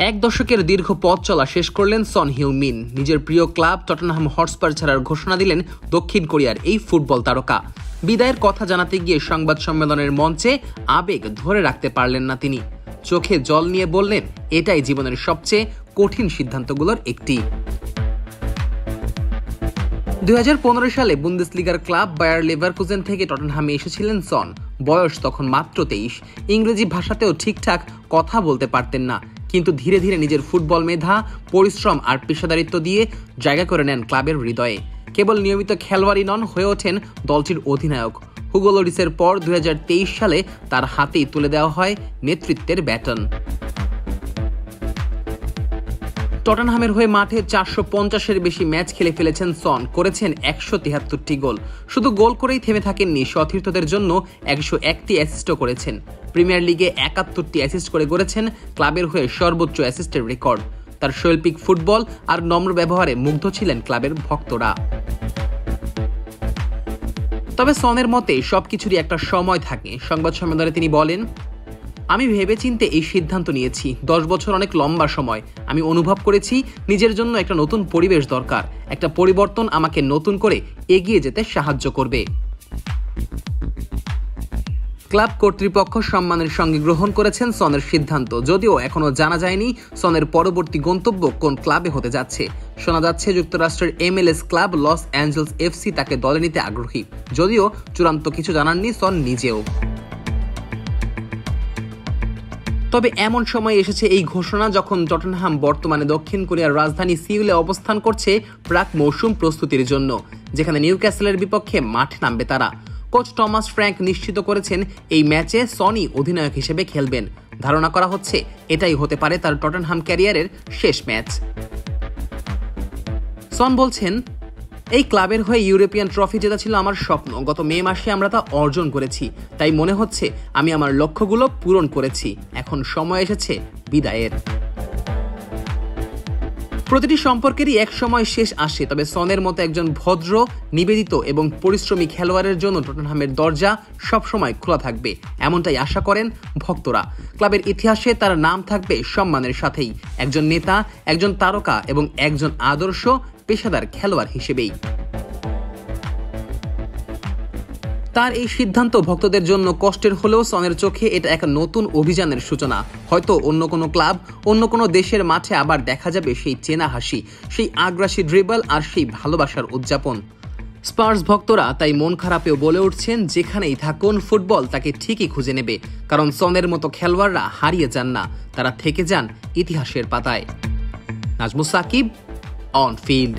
এক দশকের দীর্ঘ পথ চলা শেষ করলেন সন হিউমিন। নিজের প্রিয় ক্লাব টটনহাম হটস্পার ছাড়ার ঘোষণা দিলেন দক্ষিণ কোরিয়ার এই ফুটবল তারকা। বিদায়ের কথা জানাতে গিয়ে সংবাদ সম্মেলনের মঞ্চে আবেগ ধরে রাখতে পারলেন না তিনি। চোখে জল নিয়ে বললেন, এটাই জীবনের সবচেয়ে কঠিন সিদ্ধান্তগুলোর একটি। 2015 সালে বুন্দেসলিগার ক্লাব বায়ার লেভারকুজেন থেকে টটনহামে এসেছিলেন সন। বয়স তখন মাত্র 23। ইংরেজি ভাষাতেও ঠিকঠাক কথা বলতে পারতেন না, কিন্তু ধীরে ধীরে নিজের ফুটবল মেধা, পরিশ্রম আর পেশাদারিত্ব দিয়ে জায়গা করে নেন ক্লাবের হৃদয়ে। কেবল নিয়মিত খেলোয়াড়ই নন, হয়ে ওঠেন দলটির অধিনায়ক। হুগো লরিসের পর 2023 সালে তার হাতেই তুলে দেওয়া হয় নেতৃত্বের ব্যাটন। টটনহামের হয়ে মাঠে 450-এর বেশি ম্যাচ খেলে ফেলেছেন সন, করেছেন 173টি গোল। শুধু গোল করেই থেমে থাকেননি, সতীর্থদের জন্য 101টি অ্যাসিস্টও করেছেন। প্রিমিয়ার লিগে 71টি অ্যাসিস্ট করে গড়েছেন ক্লাবের হয়ে সর্বোচ্চ অ্যাসিস্টের রেকর্ড। তার শৈল্পিক ফুটবল আর নম্র ব্যবহারে মুগ্ধ ছিলেন ক্লাবের ভক্তরা। তবে সনের মতে সবকিছুরই একটা সময় থাকে। সংবাদ সম্মেলনে তিনি বলেন, আমি ভেবেচিন্তে এই সিদ্ধান্ত নিয়েছি। 10 বছর অনেক লম্বা সময়। আমি অনুভব করেছি নিজের জন্য একটা নতুন পরিবেশ দরকার। একটা পরিবর্তন আমাকে নতুন করে এগিয়ে যেতে সাহায্য করবে। ক্লাব কর্তৃপক্ষ সম্মানের সঙ্গে গ্রহণ করেছেন সনের সিদ্ধান্ত, যদিও এখনো জানা যায়নি সনের পরবর্তী গন্তব্য কোন ক্লাবে হতে যাচ্ছে। শোনা যাচ্ছে যুক্তরাষ্ট্রের MLS club Los Angeles FC তাকে দলে নিতে আগ্রহী, যদিও চূড়ান্ত কিছু জানাননি সন নিজেও। তবে এমন সময় এসেছে এই ঘোষণা যখন টটনহাম বর্তমানে দক্ষিণ কোরিয়ার রাজধানী সিউলে অবস্থান করছে প্রাক মৌসুম প্রস্তুতির জন্য, যেখানে নিউক্যাসলের বিপক্ষে মাঠে নামবে তারা। কোচ টমাস ফ্র্যাঙ্ক নিশ্চিত করেছেন এই ম্যাচে সনি অধিনায়ক হিসেবে খেলবেন। ধারণা করা হচ্ছে এটাই হতে পারে তার টটনহাম ক্যারিয়ারের শেষ ম্যাচ। সন বলছেন, এই ক্লাবের হয়ে ইউরোপিয়ান ট্রফি জেতা ছিল আমার স্বপ্ন। গত মে মাসে আমরা তা অর্জন করেছি, তাই মনে হচ্ছে আমি আমার লক্ষ্যগুলো পূরণ করেছি। এখন সময় এসেছে বিদায়ের। প্রতিটি সম্পর্কেরই এক সময় শেষ আসে, তবে সনের মতো একজন ভদ্র, নিবেদিত এবং পরিশ্রমী খেলোয়াড়ের জন্য টটনহামের দরজা সবসময় খোলা থাকবে, এমনটাই আশা করেন ভক্তরা। ক্লাবের ইতিহাসে তার নাম থাকবে সম্মানের সাথেই, একজন নেতা, একজন তারকা এবং একজন আদর্শ পেশাদার খেলোয়াড় হিসেবেই। তার এই সিদ্ধান্ত ভক্তদের জন্য কষ্টের হলেও সনের চোখে এটা এক নতুন অভিযানের সূচনা। হয়তো অন্য কোনো ক্লাব, অন্য কোনো দেশের মাঠে আবার দেখা যাবে সেই চেনা হাসি, সেই আগ্রাসী ড্রিবল আর সেই ভালোবাসার উদযাপন। স্পার্স ভক্তরা তাই মন খারাপেও বলে উঠছেন, যেখানেই থাকুন ফুটবল তাকে ঠিকই খুঁজে নেবে, কারণ সনের মতো খেলোয়াড়রা হারিয়ে যান না, তারা থেকে যান ইতিহাসের পাতায়। Najmus Sakib, on field.